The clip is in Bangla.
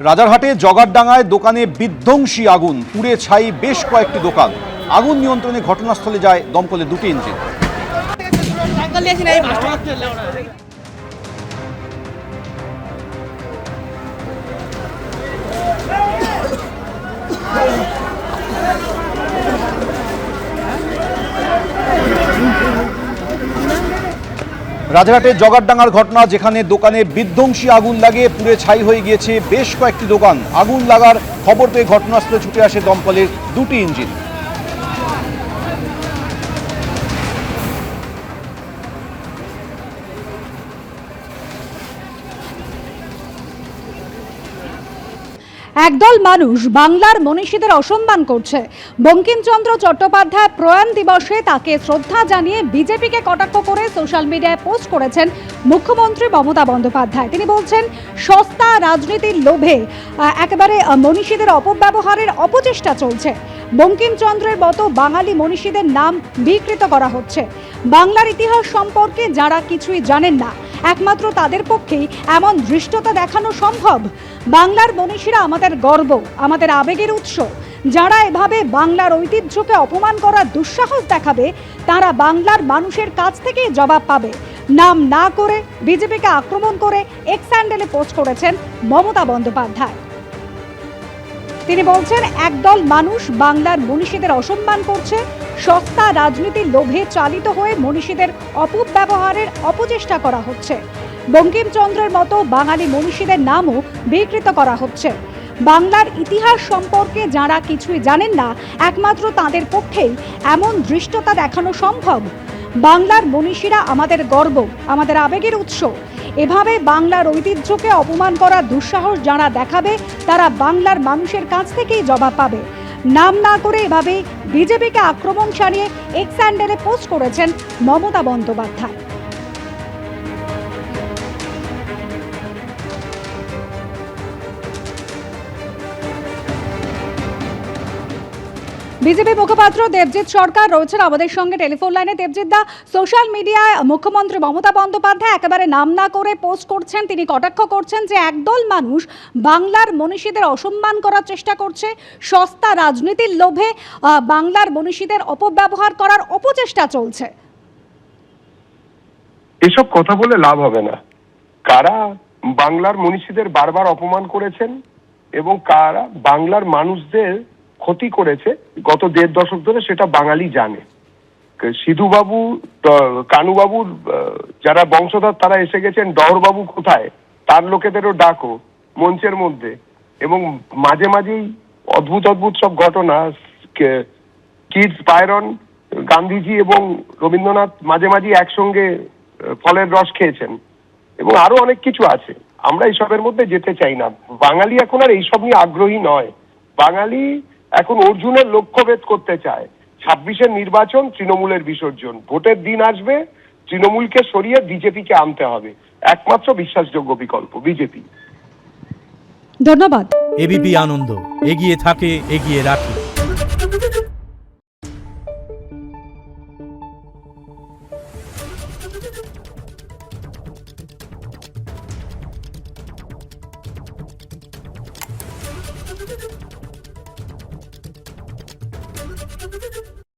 রাজারহাটে জগারডাঙ্গায় দোকানে বিধ্বংসী আগুন, পুড়ে ছাই বেশ কয়েকটি দোকান। আগুন নিয়ন্ত্রণে ঘটনাস্থলে যায় দমকলের দুটি ইঞ্জিন। রাজারহাটে জগারডাঙ্গার ঘটনা, যেখানে দোকানে বিধ্বংসী আগুন লাগে পুড়ে ছাই হয়ে গিয়েছে বেশ কয়েকটি দোকান। আগুন লাগার খবর পেয়ে ঘটনাস্থলে ছুটে আসে দমকলের দুটি ইঞ্জিন। একদল মানুষ বাংলার মনীষীদের অসম্মান করছে। বঙ্কিমচন্দ্র চট্টোপাধ্যায় প্রয়াণ দিবসে তাকে শ্রদ্ধা জানিয়ে বিজেপিকে কটাক্ষ করে সোশ্যাল মিডিয়ায় পোস্ট করেছেন মুখ্যমন্ত্রী মমতা বন্দ্যোপাধ্যায়। তিনি বলছেন, সস্তা রাজনীতির লোভে একেবারে মনীষীদের অপব্যবহারের অপচেষ্টা চলছে। বঙ্কিমচন্দ্রের মতো বাঙালি মনীষীদের নাম বিকৃত করা হচ্ছে। বাংলার ইতিহাস সম্পর্কে যারা কিছুই জানেন না, একমাত্র তাদের পক্ষেই এমন ধৃষ্টতা দেখানো সম্ভব। বাংলার মনীষীরা আমাদের গর্ব, আমাদের আবেগের উৎস। যারা এভাবে বাংলার ঐতিহ্যকে অপমান করার দুঃসাহস দেখাবে, তারা বাংলার মানুষের কাছ থেকেই জবাব পাবে। নাম না করে বিজেপিকে আক্রমণ করে এক্স হ্যান্ডেলে পোস্ট করেছেন মমতা বন্দ্যোপাধ্যায়। তিনি বলছেন, একদল মানুষ বাংলার মনীষীদের অসম্মান করছে। সস্তা রাজনীতির লোভে চালিত হয়ে মনীষীদের অপব্যবহারের অপচেষ্টা করা হচ্ছে। বঙ্কিমচন্দ্রের মতো বাঙালি মনীষীদের নামও বিকৃত করা হচ্ছে। বাংলার ইতিহাস সম্পর্কে যারা কিছুই জানেন না, একমাত্র তাদের পক্ষেই এমন ধৃষ্টতা দেখানো সম্ভব। বাংলার মনীষীরা আমাদের গর্ব, আমাদের আবেগের উৎস। এভাবে বাংলার ঐতিহ্যকে অপমান করার দুঃসাহস যারা দেখাবে, তারা বাংলার মানুষের কাছ থেকেই জবাব পাবে। নাম না করে এভাবে বিজেপিকে আক্রমণ সারিয়ে এক্স হ্যান্ডেলে পোস্ট করেছেন মমতা বন্দ্যোপাধ্যায়। বিজেপি মুখপাত্র দেবজিৎ সরকার রয়েছেন আমাদের সঙ্গে টেলিফোন লাইনে। দেবজিৎ দা, সোশ্যাল মিডিয়ায় মুখ্যমন্ত্রী মমতা বন্দ্যোপাধ্যায় একেবারে নাম না করে পোস্ট করছেন। তিনি কটাক্ষ করছেন যে একদল মানুষ বাংলার মনীষীদের অসম্মান করার চেষ্টা করছে। সস্তা রাজনীতির লোভে বাংলার মনীষীদের অপব্যবহার করার অপচেষ্টা চলছে। এসব কথা বলে লাভ হবে না। কারা বাংলার মনীষীদের বারবার অপমান করেছেন এবং কারা বাংলার মানুষদের ক্ষতি করেছে গত ১.৫ দশক ধরে, সেটা বাঙালি জানে। সিধুবাবু, কানুবাবুর যারা বংশধর তারা এসে গেছেন, ডহরবাবু কোথায়, তার লোকেদেরও ডাকো মঞ্চের মধ্যে। এবং মাঝে মাঝেই অদ্ভুত অদ্ভুত সব ঘটনা, কিডস পায়রন, গান্ধীজি এবং রবীন্দ্রনাথ মাঝে মাঝে একসঙ্গে ফলের রস খেয়েছেন, এবং আরো অনেক কিছু আছে। আমরা এইসবের মধ্যে যেতে চাই না। বাঙালি এখন আর এইসব নিয়ে আগ্রহী নয়। বাঙালি এখন অর্জুনের লক্ষ্যভেদ করতে চায়। ২৬-এর নির্বাচন, তৃণমূলের বিসর্জন। ভোটের দিন আসবে, তৃণমূলকে সরিয়ে বিজেপিকে আনতে হবে। একমাত্র বিশ্বাসযোগ্য বিকল্প বিজেপি। ধন্যবাদ। এবিপি আনন্দ, এগিয়ে থাকে, এগিয়ে রাখে।